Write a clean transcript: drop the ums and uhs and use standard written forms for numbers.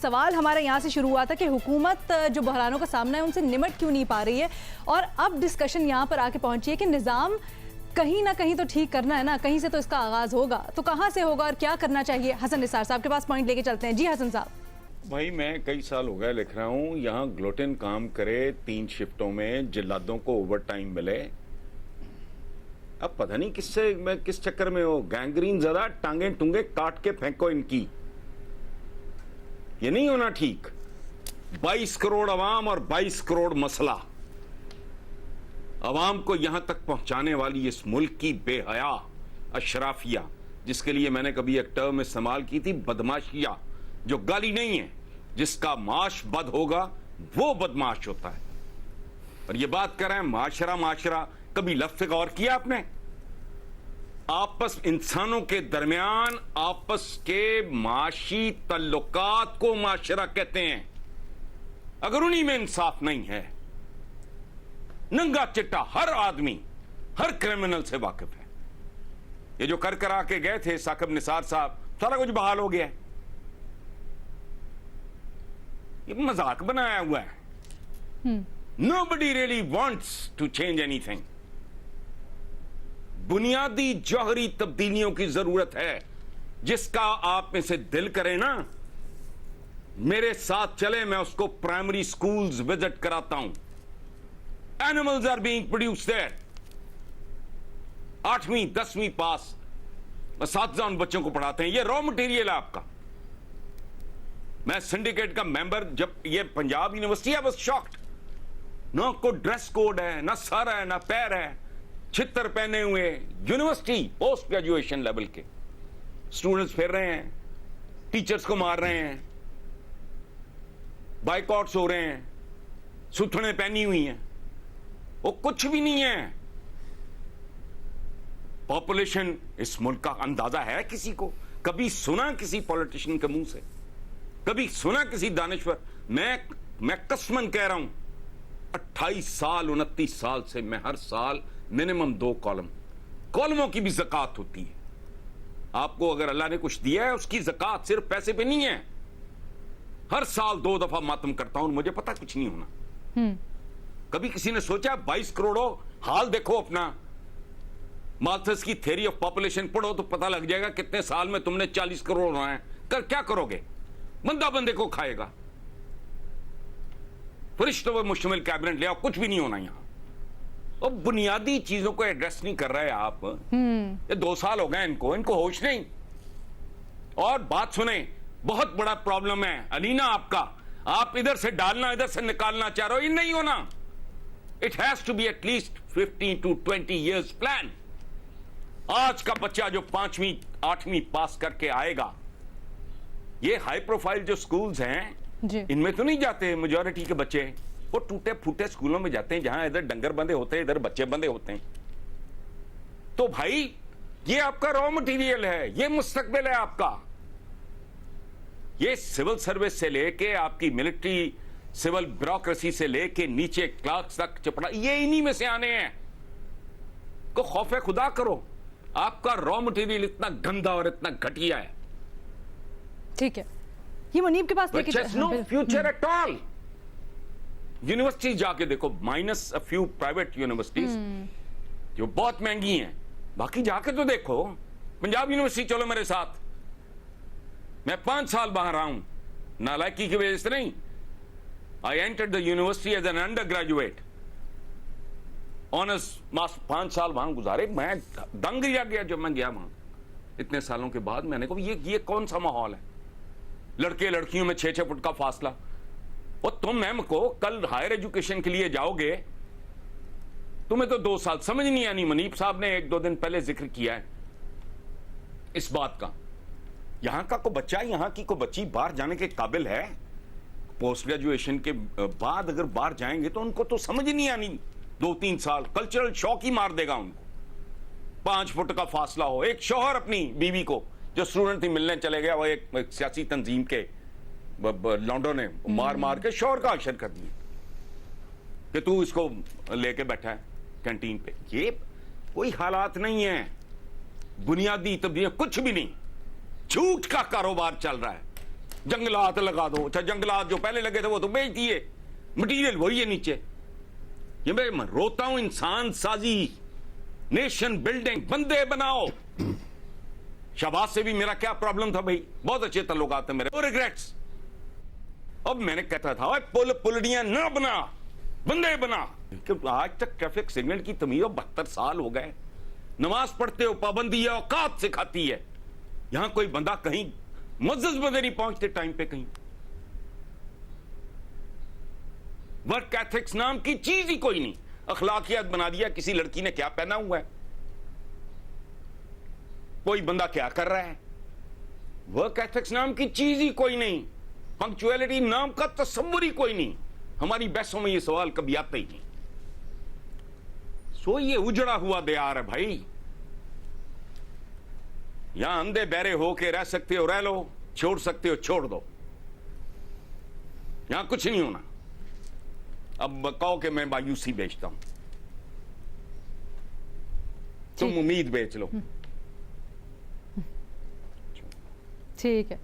सवाल हमारा यहाँ से शुरू हुआ था कि हुकूमत जो बहरानों का सामना है उनसे निमट क्यों नहीं पा रही है, और अब डिस्कशन यहाँ पर आके पहुंची है कि निज़ाम कहीं ना कहीं तो ठीक करना है ना, कहीं से तो इसका आगाज होगा, तो कहाँ से होगा और क्या करना चाहिए। हसन निसार साहब के पास पॉइंट लेके चलते हैं। जी हसन साहब। भाई मैं कई साल हो गए लिख रहा हूँ, यहाँ ग्लोटिन काम करे 3 शिफ्टों में, जिल्लादों को ओवर टाइम मिले। अब पता नहीं किससे मैं किस चक्कर में हो, गैंग्रीन ज्यादा, टांगे टूंगे काट के फेंको इनकी, ये नहीं होना ठीक। 22 करोड़ अवाम और 22 करोड़ मसला, अवाम को यहां तक पहुंचाने वाली इस मुल्क की बेहया अशराफिया, जिसके लिए मैंने कभी एक टर्म इस्तेमाल की थी, बदमाशिया, जो गाली नहीं है, जिसका माश बद होगा वो बदमाश होता है। और ये बात कर रहे हैं माशरा माशरा, कभी लफ्ज़ पे गौर किया आपने? आपस इंसानों के दरमियान आपस के माशी तल्लुकात को माशरा कहते हैं। अगर उन्हीं में इंसाफ नहीं है, नंगा चिट्टा हर आदमी हर क्रिमिनल से वाकिफ है। ये जो कर करा के गए थे साकिब निसार साहब, सारा कुछ बहाल हो गया है। ये मजाक बनाया हुआ है। Nobody really wants to change anything. बुनियादी जौहरी तब्दीलियों की जरूरत है, जिसका आप में से दिल करे ना, मेरे साथ चले, मैं उसको प्राइमरी स्कूल्स विजिट कराता हूं। Animals are being produced there. 8वीं 10वीं पास असातिज़ा उन बच्चों को पढ़ाते हैं, ये रॉ मटेरियल है आपका। मैं सिंडिकेट का मेंबर, जब ये पंजाब यूनिवर्सिटी है, बस शॉक्ड। ना कोई ड्रेस कोड है, ना सर है, ना पैर है, छितर पहने हुए यूनिवर्सिटी पोस्ट ग्रेजुएशन लेवल के स्टूडेंट्स फिर रहे हैं, टीचर्स को मार रहे हैं, बाइकआउट्स हो रहे हैं, सुथने पहनी हुई हैं, वो कुछ भी नहीं है। पॉपुलेशन इस मुल्क का अंदाजा है किसी को? कभी सुना किसी पॉलिटिशियन के मुंह से? कभी सुना किसी दानिश्वर? मैं कसमन कह रहा हूं, 28 साल 29 साल से मैं हर साल मिनिमम 2 कॉलमों की भी ज़कात होती है। आपको अगर अल्लाह ने कुछ दिया है, उसकी ज़कात सिर्फ पैसे पे नहीं है। हर साल 2 दफा मातम करता हूं, मुझे पता कुछ नहीं होना। कभी किसी ने सोचा 22 करोड़ हो, हाल देखो अपना। माल्थस की थ्योरी ऑफ पॉपुलेशन पढ़ो तो पता लग जाएगा कितने साल में तुमने 40 करोड़ होना है। क्या करोगे? बंदा बंदे को खाएगा। फरिश्तों पर मुश्तमिल कैबिनेट ले आओ, कुछ भी नहीं होना यहां। और बुनियादी चीजों को एड्रेस नहीं कर रहे आप। ये 2 साल हो गए इनको होश नहीं। और बात सुने, बहुत बड़ा प्रॉब्लम है अलीना आपका, आप इधर से डालना इधर से निकालना चाह रहे हो, ये नहीं होना। It has to be at least 15 to 20 years plan. आज का बच्चा जो 5वीं 8वीं पास करके आएगा, ये हाई प्रोफाइल जो स्कूल्स हैं इनमें तो नहीं जाते मेजॉरिटी के बच्चे, वो टूटे फूटे स्कूलों में जाते हैं, जहां इधर डंगर बंदे होते हैं, इधर बच्चे बंदे होते हैं। तो भाई ये आपका रॉ मटेरियल है, ये मुस्तकबिल है आपका। ये सिविल सर्विस से लेके आपकी मिलिट्री सिविल ब्यूरोक्रेसी से लेके नीचे क्लार्क्स तक चपड़ा, ये इन्हीं में से आने हैं। को खौफे खुदा करो, आपका रॉ मटेरियल इतना गंदा और इतना घटिया है। ठीक है, ये मुनीब के पास no future at all. University जाके देखो, minus a few private universities जो बहुत महंगी हैं, बाकी जाके तो देखो। पंजाब यूनिवर्सिटी चलो मेरे साथ, मैं 5 साल बाहर रहा हूं, नालायकी की वजह से नहीं। I entered the university as an undergraduate, honours master, 5 साल वहां गुजारे। मैं दंग रह गया जब मैं गया वहां इतने सालों के बाद। मैंने कहा ये कौन सा माहौल है? लड़के लड़कियों में 6-6 फुट का फासला। और तुम मैम को कल हायर एजुकेशन के लिए जाओगे, तुम्हें तो 2 साल समझ नहीं आनी। मनीब साहब ने 1-2 दिन पहले जिक्र किया है इस बात का। यहां का को बच्चा, यहां की को बच्ची बाहर जाने के काबिल है? पोस्ट ग्रेजुएशन के बाद अगर बाहर जाएंगे तो उनको तो समझ नहीं आनी। 2-3 साल कल्चरल शॉक ही मार देगा उनको। 5 फुट का फासला हो। एक शौहर अपनी बीवी को, जो स्टूडेंट थी, मिलने चले गया, वो एक सियासी तंजीम के लॉन्डो ने मार मार के शौहर का अशर कर दिया कि तू इसको लेके बैठा है कैंटीन पे। ये कोई हालात नहीं है, बुनियादी तब्दीली कुछ भी नहीं, झूठ का कारोबार चल रहा है। जंगलात लगा दो। अच्छा, जंगलात जो पहले लगे थे वो तो बेच दिए, मटीरियल वही है नीचे। ये मैं रोता हूं, इंसान साजी, नेशन बिल्डिंग, बंदे बनाओ। शहबाज से भी मेरा क्या प्रॉब्लम था भाई, बहुत अच्छे ताल्लुकात थे मेरे, नो रिग्रेट्स। अब मैंने कहता था पुल पुलड़ियां ना बना, बंदे बना। क्योंकि आज तक ट्रैफिक सिग्नल की तमीज 72 साल हो गए। नमाज पढ़ते हो, पाबंदी औकात सिखाती है। यहां कोई बंदा कहीं मुअज्जज बंदे नहीं पहुंचते टाइम पे कहीं। वर्क एथिक्स नाम की चीज ही कोई नहीं। अखलाकियात बना दिया, किसी लड़की ने क्या पहना हुआ है, कोई बंदा क्या कर रहा है। वर्क एथिक्स नाम की चीज ही कोई नहीं। पंक्चुअलिटी नाम का तस्वुर ही कोई नहीं। हमारी बहसों में ये सवाल कभी आता ही नहीं। सो ये उजड़ा हुआ दयार है भाई। यहां अंधे बहरे होके रह सकते हो, रह लो, छोड़ सकते हो, छोड़ दो। यहां कुछ नहीं होना। अब कहो कि मैं मायूसी बेचता हूं, तुम उम्मीद बेच लो। ठीक है।